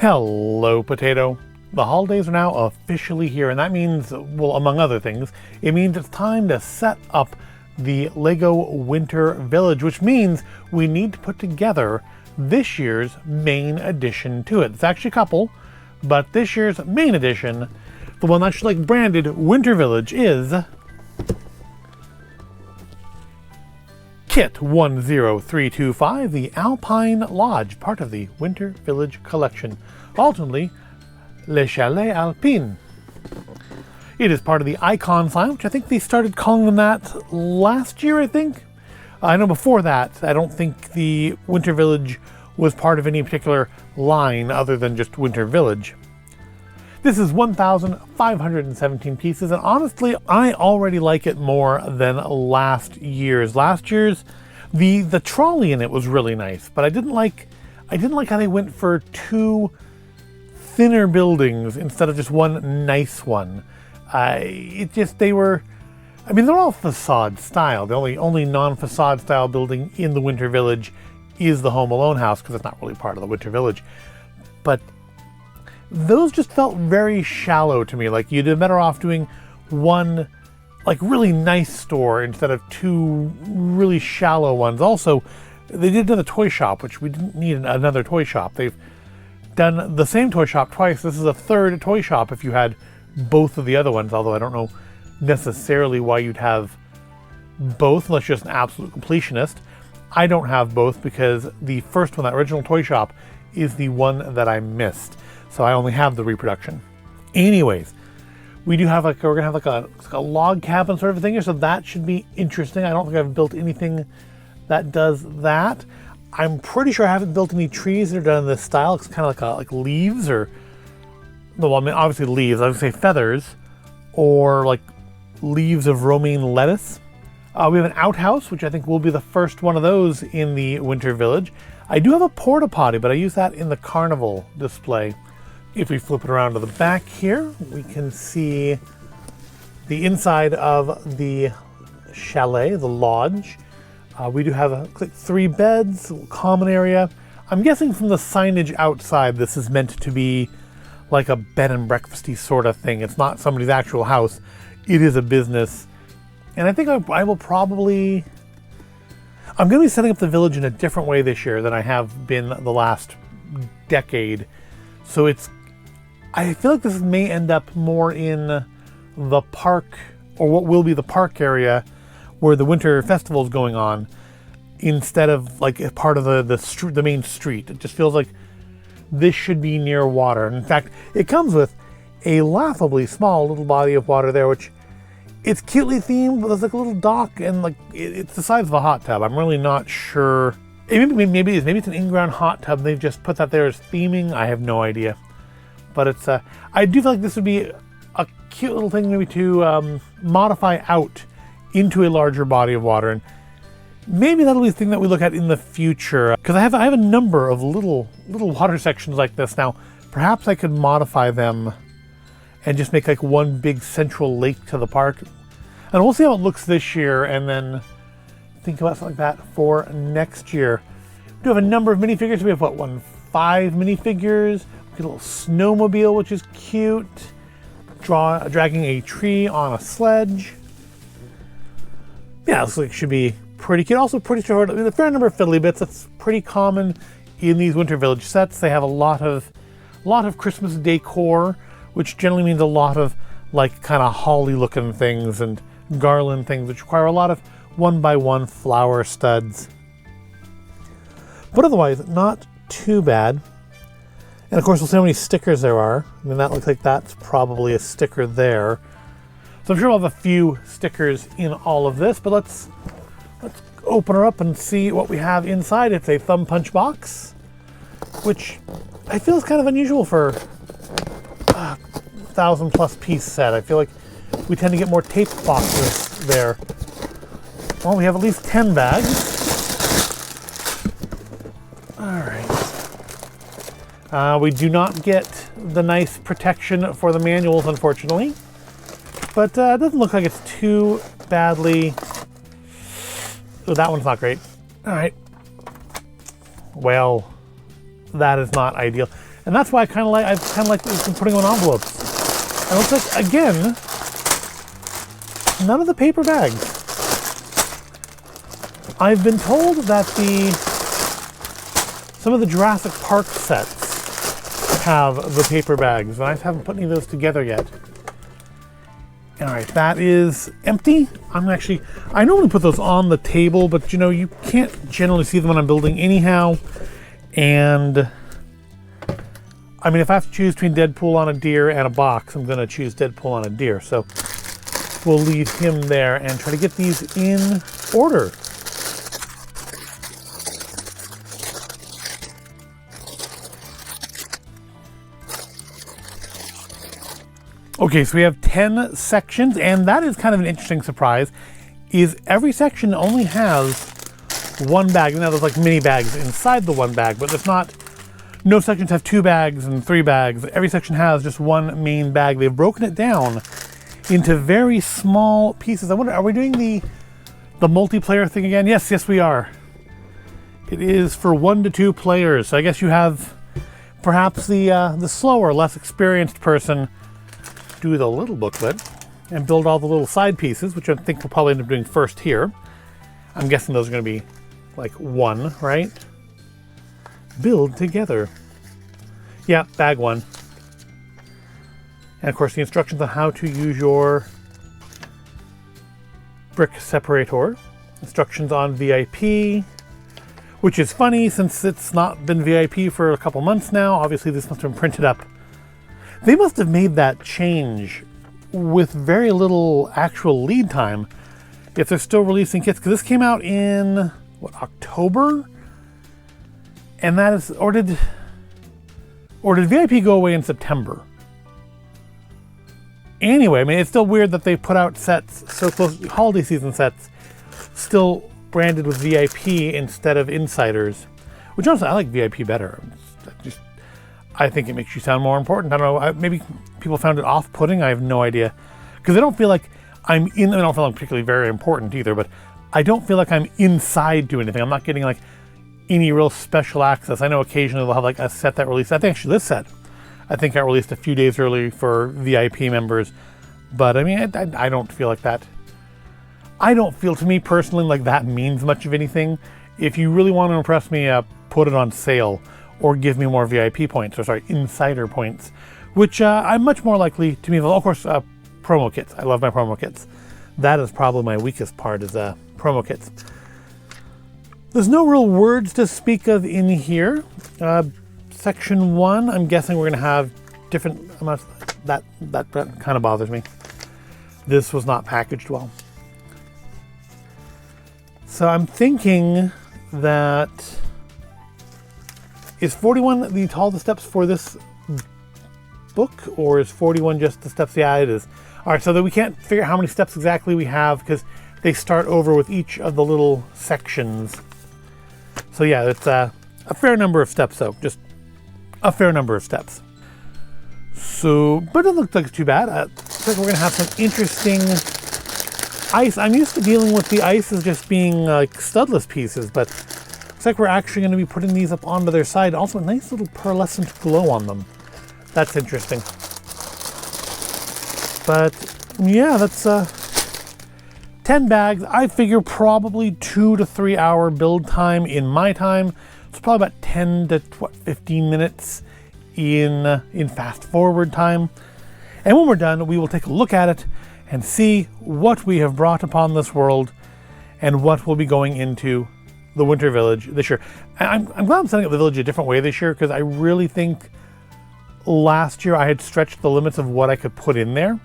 Hello, Potato. The holidays are now officially here, and that means, well, among other things, it means it's time to set up the Lego Winter Village, which means we need to put together this year's main addition to it. It's actually a couple, but this year's main addition, the one that's like branded Winter Village, is Kit 10325, the Alpine Lodge, part of the Winter Village collection, ultimately Le Chalet Alpine. It is part of the Icon line, which I think they started calling them that last year, I think. I know before that, I don't think the Winter Village was part of any particular line other than just Winter Village. This is 1,517 pieces, and honestly, I already like it more than last year's. Last year's, the trolley in it was really nice, but I didn't like how they went for two thinner buildings instead of just one nice one. They're all facade style. The only non-facade style building in the Winter Village is the Home Alone house, because it's not really part of the Winter Village. But those just felt very shallow to me. Like, you'd be better off doing one like really nice store instead of two really shallow ones. Also, they did another toy shop, which we didn't need another toy shop. They've done the same toy shop twice. This is a third toy shop if you had both of the other ones, although I don't know necessarily why you'd have both unless you're just an absolute completionist. I don't have both because the first one, that original toy shop, is the one that I missed. So I only have the reproduction. Anyways, we're gonna have a log cabin sort of thing here, so that should be interesting. I don't think I've built anything that does that. I'm pretty sure I haven't built any trees that are done in this style. It's kind of like leaves, or, well, I mean, obviously leaves. I would say feathers, or like leaves of romaine lettuce. We have an outhouse, which I think will be the first one of those in the Winter Village. I do have a porta potty, but I use that in the carnival display. If we flip it around to the back here, we can see the inside of the chalet, the lodge. We do have 3 beds, common area. I'm guessing from the signage outside, this is meant to be like a bed and breakfasty sort of thing. It's not somebody's actual house. It is a business. And I think I will probably, I'm going to be setting up the village in a different way this year than I have been the last decade. So I feel like this may end up more in the park, or what will be the park area where the winter festival is going on, instead of like part of the main street. It just feels like this should be near water. And in fact, it comes with a laughably small little body of water there, which it's cutely themed, but there's like a little dock, and like it's the size of a hot tub. I'm really not sure. Maybe it's an in-ground hot tub. They've just put that there as theming. I have no idea. But it's I do feel like this would be a cute little thing maybe to modify out into a larger body of water, and maybe that'll be the thing that we look at in the future. Because I have a number of little water sections like this now. Perhaps I could modify them and just make like one big central lake to the park. And we'll see how it looks this year, and then think about something like that for next year. We do have a number of minifigures. We have 5 minifigures. We get a little snowmobile, which is cute. Dragging a tree on a sledge. Yeah, looks like it should be pretty cute. Also pretty straightforward. I mean, a fair number of fiddly bits. That's pretty common in these Winter Village sets. They have a lot of Christmas decor, which generally means a lot of like kind of holly looking things and garland things, which require a lot of 1x1 flower studs. But otherwise, not too bad. And of course, we'll see how many stickers there are. I mean, that looks like that's probably a sticker there. So I'm sure we'll have a few stickers in all of this, but let's open her up and see what we have inside. It's a thumb punch box, which I feel is kind of unusual for a 1,000+ piece set. I feel like we tend to get more tape boxes there. Well, we have at least 10 bags. All right. We do not get the nice protection for the manuals, unfortunately. But it doesn't look like it's too badly. Oh, that one's not great. All right. Well, that is not ideal. And that's why I kind of like putting on envelopes. And it looks like, again, none of the paper bags. I've been told that some of the Jurassic Park sets have the paper bags, and I haven't put any of those together yet. All right, that is empty. I normally put those on the table, but you can't generally see them when I'm building anyhow. And I mean, if I have to choose between Deadpool on a deer and a box, I'm gonna choose Deadpool on a deer. So we'll leave him there and try to get these in order. Okay, so we have 10 sections, and that is kind of an interesting surprise, is every section only has one bag. Now there's like mini bags inside the one bag, but no sections have 2 bags and 3 bags. Every section has just one main bag. They've broken it down into very small pieces. I wonder, are we doing the multiplayer thing again? Yes, we are. It is for 1 to 2 players. So I guess you have perhaps the slower, less experienced person do the little booklet and build all the little side pieces, which I think we'll probably end up doing first here. I'm guessing those are going to be like 1, right? Build together. Yeah, bag 1. And of course the instructions on how to use your brick separator. Instructions on VIP, which is funny since it's not been VIP for a couple months now. Obviously this must have been printed up. They must have made that change with very little actual lead time if they're still releasing kits, because this came out in, October? And that is, or did VIP go away in September? Anyway, I mean, it's still weird that they put out sets so close, holiday season sets, still branded with VIP instead of Insiders, which honestly, I like VIP better. I think it makes you sound more important. I don't know, maybe people found it off-putting, I have no idea. Because I don't feel like I don't feel like I'm particularly very important either, but I don't feel like I'm inside doing anything. I'm not getting like any real special access. I know occasionally they'll have like a set that released. I think actually this set, I think got released a few days early for VIP members. But I mean, I don't feel like that. I don't feel, to me personally, like that means much of anything. If you really want to impress me, put it on sale. Or give me more VIP points, insider points, which I'm much more likely to be involved. Of course, promo kits. I love my promo kits. That is probably my weakest part, is promo kits. There's no real words to speak of in here. Section 1, I'm guessing we're going to have different amounts. That kind of bothers me. This was not packaged well. So I'm thinking that... Is 41 the all the steps for this book, or is 41 just the steps? Yeah, it is. All right, so that we can't figure out how many steps exactly we have because they start over with each of the little sections. So yeah, it's a fair number of steps, though. Just a fair number of steps. So, but it looks like it's too bad. Looks like we're gonna have some interesting ice. I'm used to dealing with the ice as just being like studless pieces, but looks like we're actually going to be putting these up onto their side. Also, a nice little pearlescent glow on them. That's interesting. But yeah, that's 10 bags. I figure probably 2 to 3 hour build time in my time. It's probably about 10 to 15 minutes in fast forward time. And when we're done, we will take a look at it and see what we have brought upon this world and what will be going into the Winter Village this year. I'm glad I'm setting up the village a different way this year, because I really think last year I had stretched the limits of what I could put in there.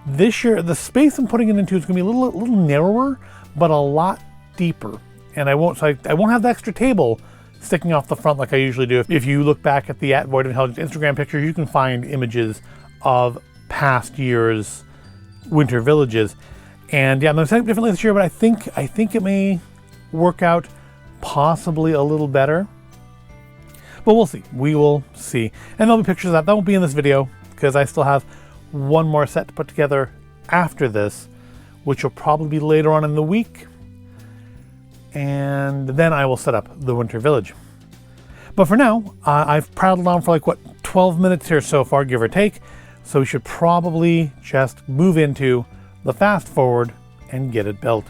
This year, the space I'm putting it into is going to be a little narrower, but a lot deeper. And I won't have the extra table sticking off the front like I usually do. If you look back at the @Void of Intelligence Instagram pictures, you can find images of past years' winter villages. And yeah, I'm going to set it differently this year, but I think it may work out possibly a little better, but we'll see. We will see. And there'll be pictures of that. That won't be in this video because I still have one more set to put together after this, which will probably be later on in the week. And then I will set up the Winter Village. But for now, I've prattled on for like, 12 minutes here so far, give or take. So we should probably just move into the fast forward and get it built.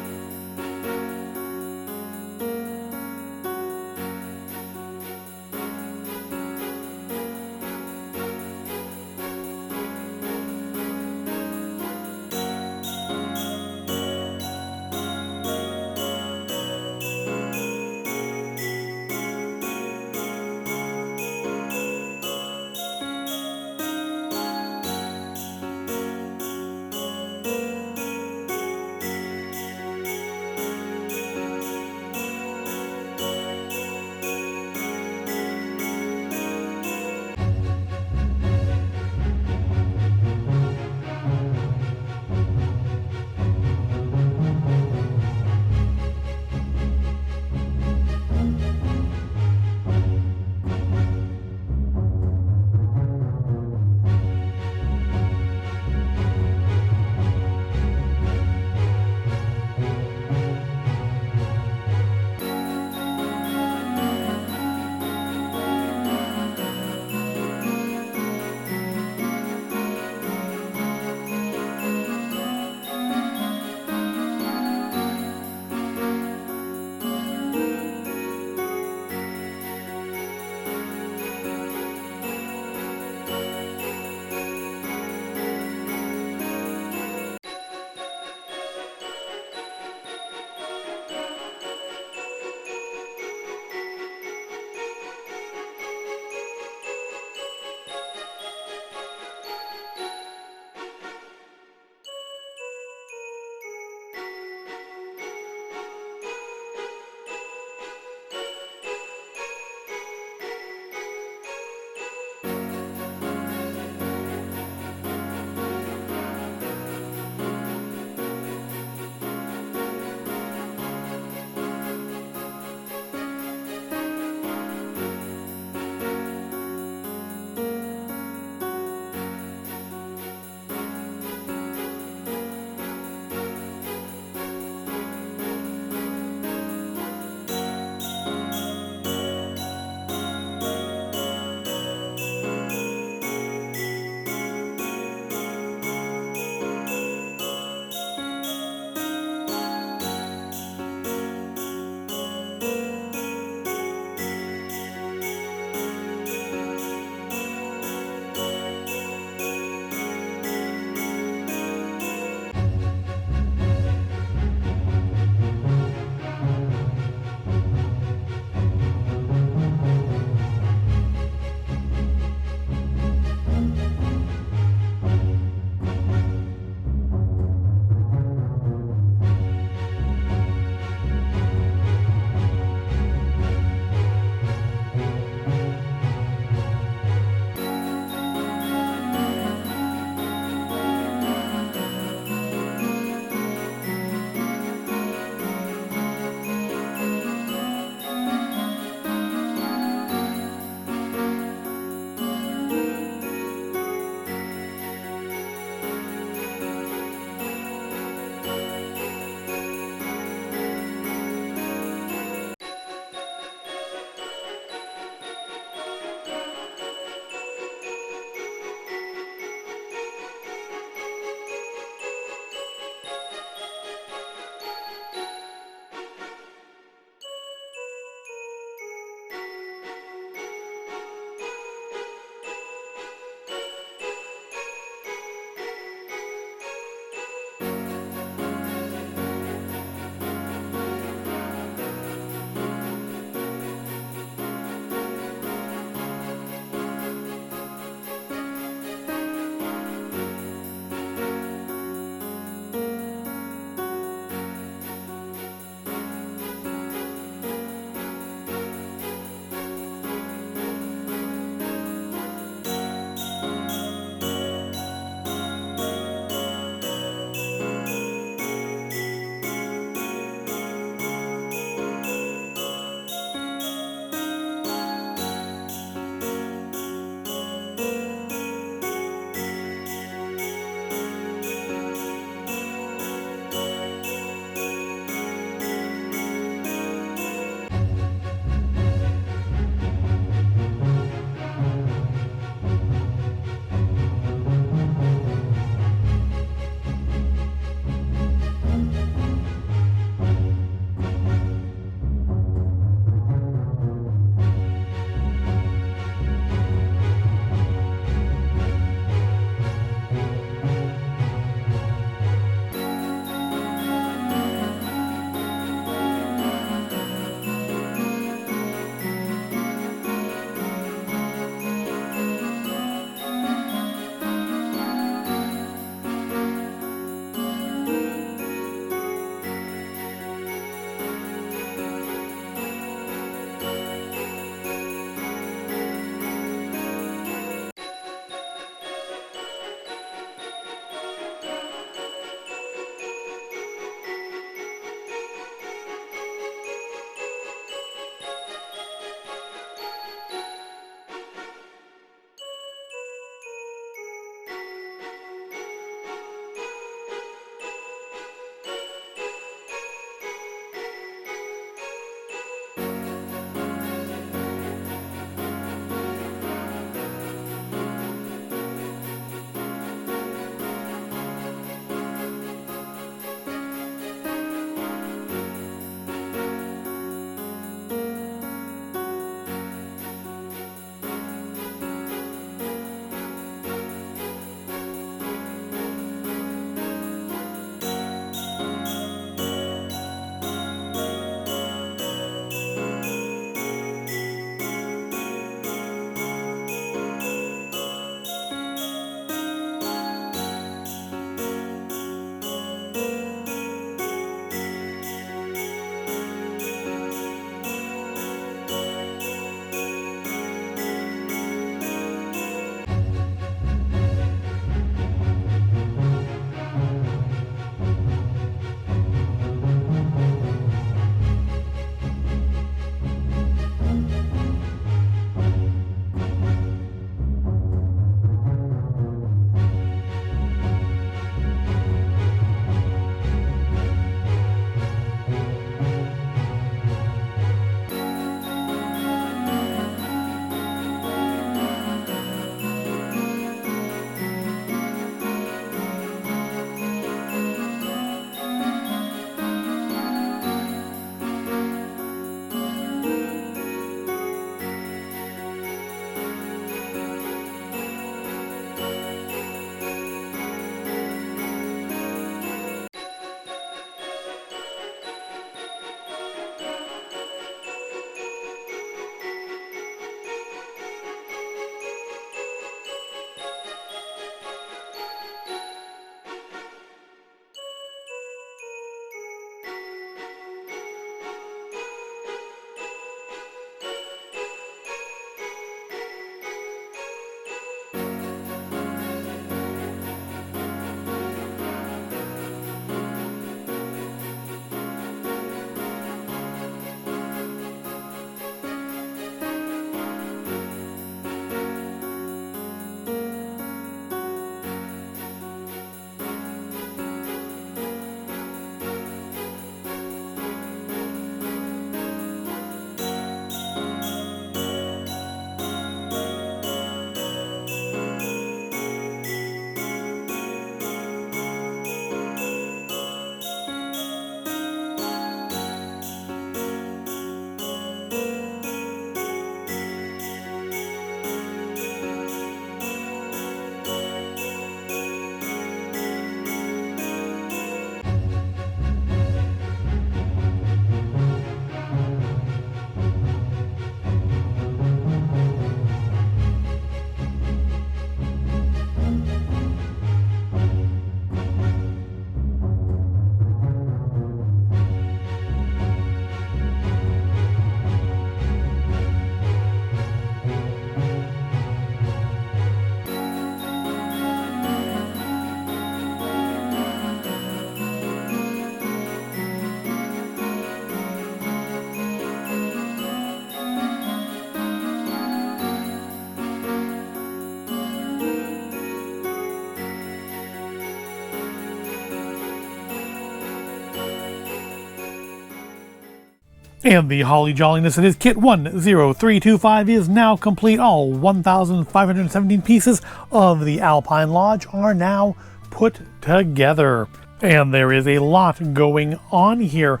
And the holly jolliness that is kit 10325 is now complete. All 1,517 pieces of the Alpine Lodge are now put together. And there is a lot going on here,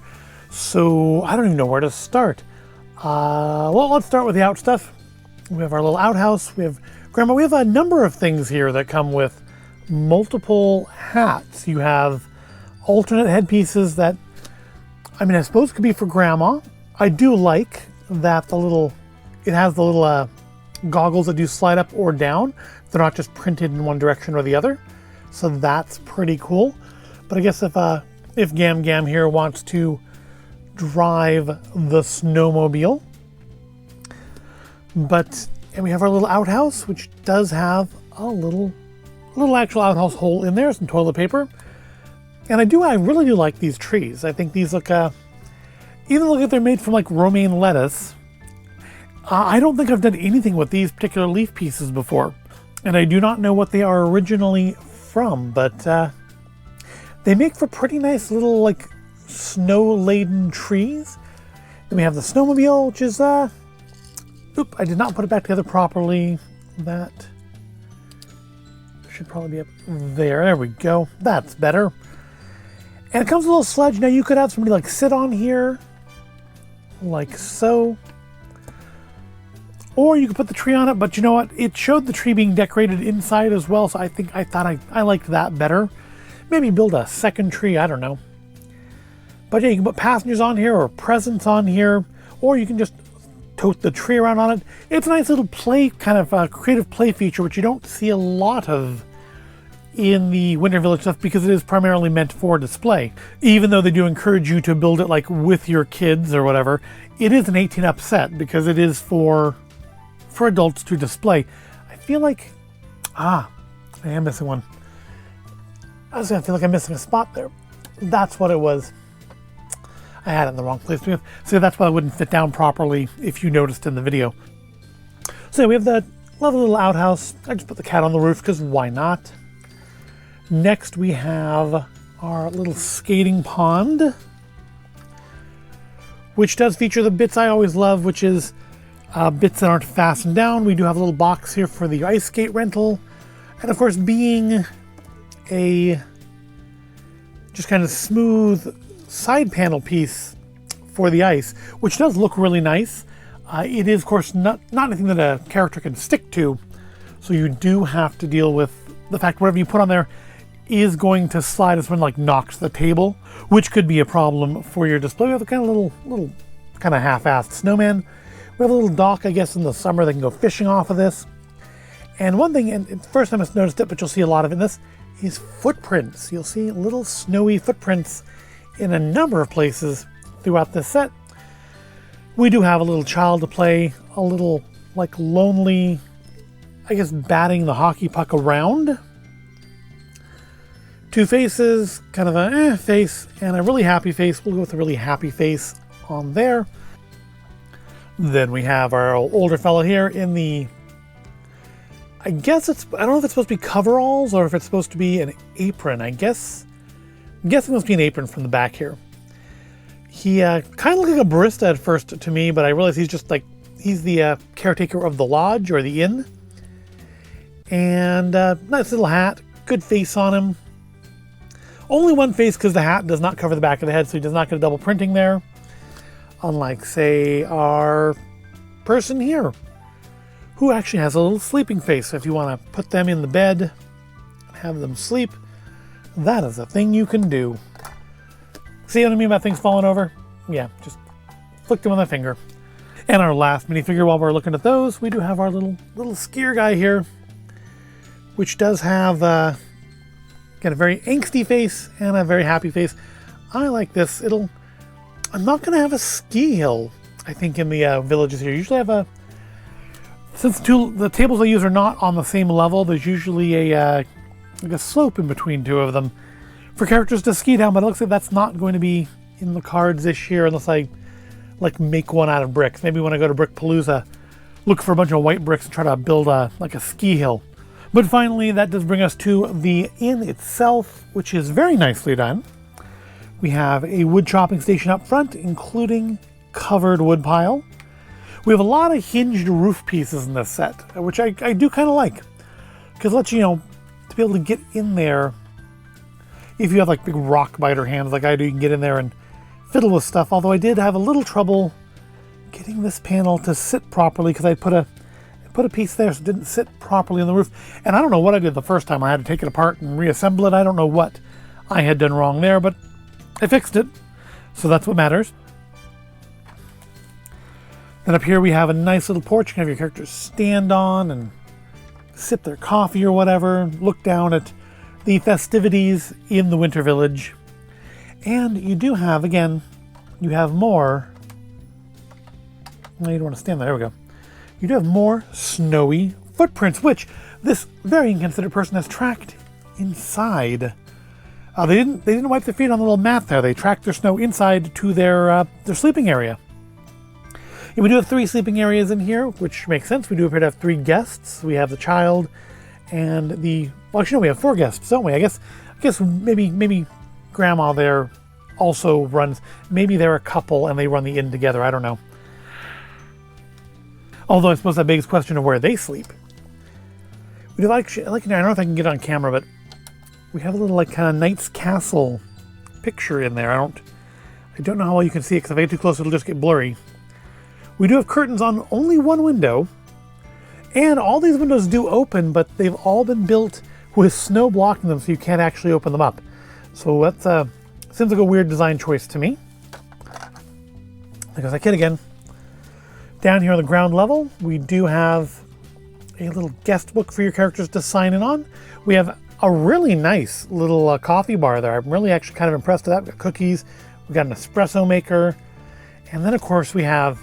so I don't even know where to start. Well, let's start with the out stuff. We have our little outhouse. We have Grandma. We have a number of things here that come with multiple hats. You have alternate headpieces that, I mean, I suppose could be for Grandma. I do like that it has the little goggles that do slide up or down. They're not just printed in one direction or the other. So that's pretty cool. But I guess if Gam Gam here wants to drive the snowmobile. And we have our little outhouse, which does have a little actual outhouse hole in there, some toilet paper. And I really do like these trees. I think these look, even look like they're made from like romaine lettuce. I don't think I've done anything with these particular leaf pieces before. And I do not know what they are originally from, but they make for pretty nice little like snow-laden trees. Then we have the snowmobile, which is, I did not put it back together properly. That should probably be up there. There we go. That's better. And it comes with a little sledge. Now you could have somebody like sit on here, like so. Or you could put the tree on it, but you know what? It showed the tree being decorated inside as well, so I thought I liked that better. Maybe build a second tree, I don't know. But yeah, you can put passengers on here or presents on here, or you can just tote the tree around on it. It's a nice little play, kind of creative play feature, which you don't see a lot of in the Winter Village stuff because it is primarily meant for display. Even though they do encourage you to build it like with your kids or whatever, it is an 18-up set because it is for adults to display. I feel like, I am missing one. I feel like I'm missing a spot there. That's what it was. I had it in the wrong place. So that's why it wouldn't fit down properly if you noticed in the video. So we have the lovely little outhouse. I just put the cat on the roof because why not? Next we have our little skating pond, which does feature the bits I always love, which is bits that aren't fastened down. We do have a little box here for the ice skate rental. And of course, being a just kind of smooth side panel piece for the ice, which does look really nice. It is, of course, not anything that a character can stick to. So you do have to deal with the fact whatever you put on there is going to slide as when like knocks the table, which could be a problem for your display. We have a kind of little kind of half-assed snowman. We have a little dock, I guess, in the summer they can go fishing off of this. And one thing, and first time I noticed it, but you'll see a lot of it in this, is footprints. You'll see little snowy footprints in a number of places throughout this set. We do have a little child to play, a little like lonely, I guess, batting the hockey puck around. Two faces, kind of a face, and a really happy face. We'll go with a really happy face on there. Then we have our older fellow here in the, I guess I don't know if it's supposed to be coveralls or if it's supposed to be an apron. I'm guessing it must be an apron from the back here. He kind of looked like a barista at first to me, but I realized he's the caretaker of the lodge or the inn. And nice little hat, good face on him. Only one face because the hat does not cover the back of the head, so he does not get a double printing there. Unlike, say, our person here, who actually has a little sleeping face. So if you want to put them in the bed and have them sleep, that is a thing you can do. See what I mean about things falling over? Yeah, just flick them with my finger. And our last minifigure, while we're looking at those, we do have our little skier guy here, which does have got a very angsty face and a very happy face. I like this. I'm not going to have a ski hill, I think, in the villages here. Usually I have since the tables I use are not on the same level, there's usually like a slope in between two of them for characters to ski down, but it looks like that's not going to be in the cards this year unless I like make one out of bricks. Maybe when I go to Brickpalooza, look for a bunch of white bricks and try to build like a ski hill. But finally, that does bring us to the inn itself, which is very nicely done. We have a wood chopping station up front, including covered wood pile. We have a lot of hinged roof pieces in this set, which I do kind of like. Because it lets you know, to be able to get in there, if you have like big rock biter hands like I do, you can get in there and fiddle with stuff. Although I did have a little trouble getting this panel to sit properly because I put a piece there so it didn't sit properly on the roof. And I don't know what I did the first time. I had to take it apart and reassemble it. I don't know what I had done wrong there, but I fixed it. So that's what matters. Then up here we have a nice little porch you can have your characters stand on and sip their coffee or whatever, look down at the festivities in the Winter Village. And you do have, again, you have more. No, you don't want to stand there. There we go. You do have more snowy footprints, which this very inconsiderate person has tracked inside. They didn't wipe their feet on the little mat there. They tracked their snow inside to their sleeping area. And we do have 3 sleeping areas in here, which makes sense. We do appear to have 3 guests. We have the child and well, actually, no, we have 4 guests, don't we? I guess maybe Grandma there also runs. Maybe they're a couple and they run the inn together. I don't know. Although I suppose that begs the question of where they sleep. We do like I don't know if I can get it on camera, but we have a little like kind of Knight's Castle picture in there. I don't know how well you can see it because if I get too close, it'll just get blurry. We do have curtains on only one window, and all these windows do open, but they've all been built with snow blocking them, so you can't actually open them up. So that seems like a weird design choice to me. Because I kid again. Down here on the ground level, we do have a little guest book for your characters to sign in on. We have a really nice little coffee bar there. I'm really actually kind of impressed with that. We've got cookies, we've got an espresso maker, and then of course we have,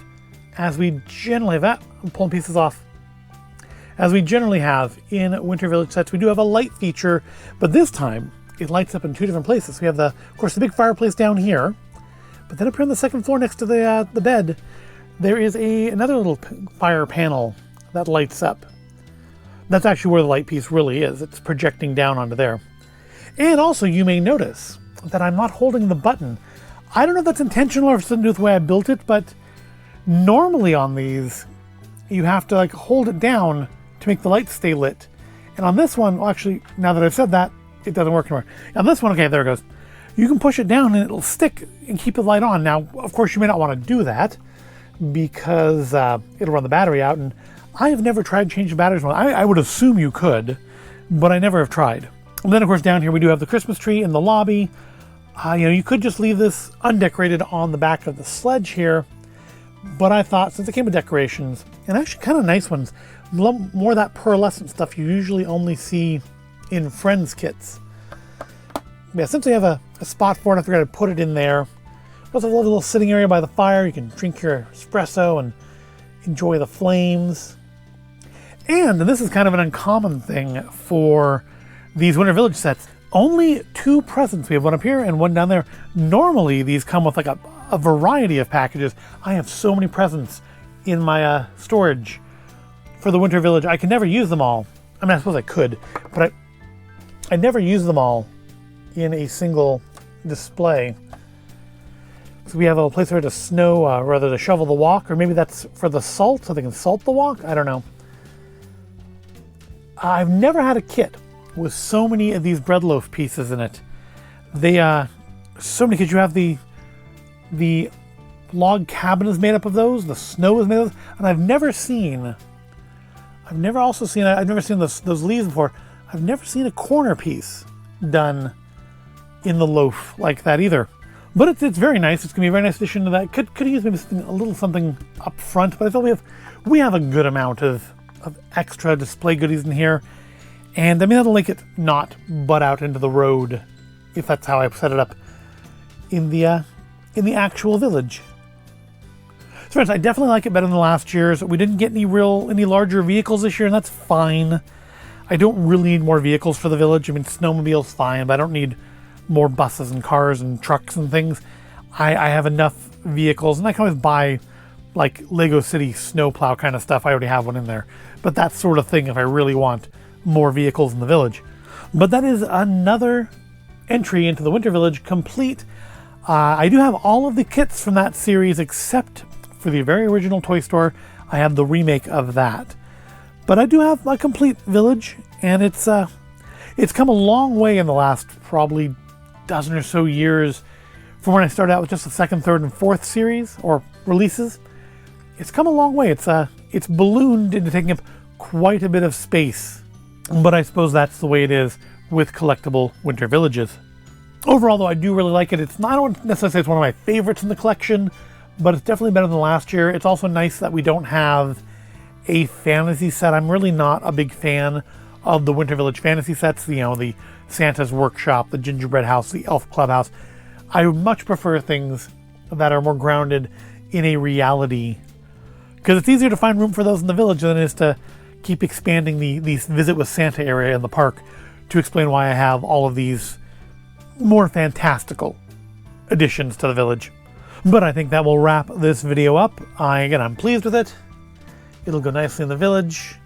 as we generally have, I'm pulling pieces off. As we generally have in Winter Village sets, we do have a light feature, but this time it lights up in 2 different places. We have of course, the big fireplace down here, but then up here on the second floor next to the bed, there is another little fire panel that lights up. That's actually where the light piece really is. It's projecting down onto there. And also, you may notice that I'm not holding the button. I don't know if that's intentional or if it's something to do with the way I built it, but normally on these, you have to like hold it down to make the lights stay lit. And on this one, well, actually, now that I've said that, it doesn't work anymore. On this one, okay, there it goes. You can push it down and it'll stick and keep the light on. Now, of course, you may not want to do that because it'll run the battery out. And I have never tried to change the batteries. I would assume you could, but I never have tried. And then, of course, down here we do have the Christmas tree in the lobby. You could just leave this undecorated on the back of the sledge here, but I thought since it came with decorations, and actually kind of nice ones, more of that pearlescent stuff you usually only see in Friends kits. Yeah, since we have a spot for it, I figured I'd put it in there. Also a little sitting area by the fire. You can drink your espresso and enjoy the flames. And this is kind of an uncommon thing for these Winter Village sets. Only 2 presents. We have one up here and one down there. Normally these come with like a variety of packages. I have so many presents in my storage for the Winter Village. I can never use them all. I mean, I suppose I could, but I never use them all in a single display. So we have a place where to to shovel the walk, or maybe that's for the salt, so they can salt the walk. I don't know. I've never had a kit with so many of these bread loaf pieces in it. They so many kids. You have the log cabin is made up of those. The snow is made of those, and I've never seen those leaves before. I've never seen a corner piece done in the loaf like that either. But it's very nice. It's gonna be a very nice addition to that. Could use maybe a little something up front, but I feel we have a good amount of extra display goodies in here. And I mean, that'll make it not butt out into the road if that's how I set it up in the actual village. So friends, I definitely like it better than the last year's. We didn't get any larger vehicles this year, and that's fine. I don't really need more vehicles for the village. I mean, snowmobile's fine, but I don't need more buses and cars and trucks and things. I have enough vehicles, and I can always buy like Lego City snowplow kind of stuff. I already have one in there. But that sort of thing if I really want more vehicles in the village. But that is another entry into the Winter Village complete. I do have all of the kits from that series except for the very original Toy Store. I have the remake of that. But I do have a complete village, and it's come a long way in the last probably dozen or so years from when I started out with just the second, third, and fourth series or releases. It's come a long way. It's ballooned into taking up quite a bit of space, but I suppose that's the way it is with collectible winter villages. Overall, though, I do really like it. I don't necessarily say it's one of my favorites in the collection, but it's definitely better than last year. It's also nice that we don't have a fantasy set. I'm really not a big fan of the Winter Village fantasy sets, the Santa's Workshop, the Gingerbread House, the Elf Clubhouse. I much prefer things that are more grounded in a reality, because it's easier to find room for those in the village than it is to keep expanding the Visit with Santa area in the park to explain why I have all of these more fantastical additions to the village. But I think that will wrap this video up. I'm pleased with it. It'll go nicely in the village.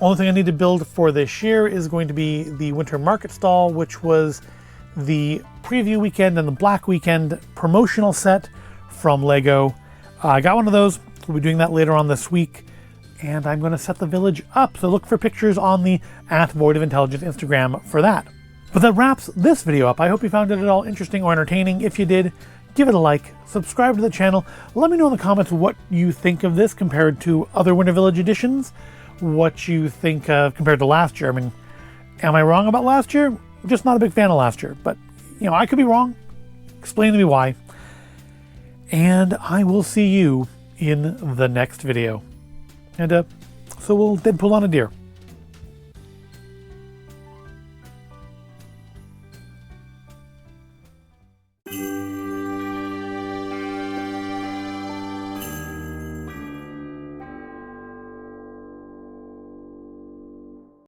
Only thing I need to build for this year is going to be the winter market stall, which was the preview weekend and the Black Weekend promotional set from Lego. I got one of those. We'll be doing that later on this week, and I'm going to set the village up. So look for pictures on the @VoidOfIntelligence Instagram for that. But that wraps this video up. I hope you found it at all interesting or entertaining. If you did, give it a like, subscribe to the channel. Let me know in the comments what you think of this compared to other Winter Village editions. What you think of compared to last year. I mean, am I wrong about last year? Just not a big fan of last year, but I could be wrong. Explain to me why. And I will see you in the next video. And so we'll Deadpool on a deer.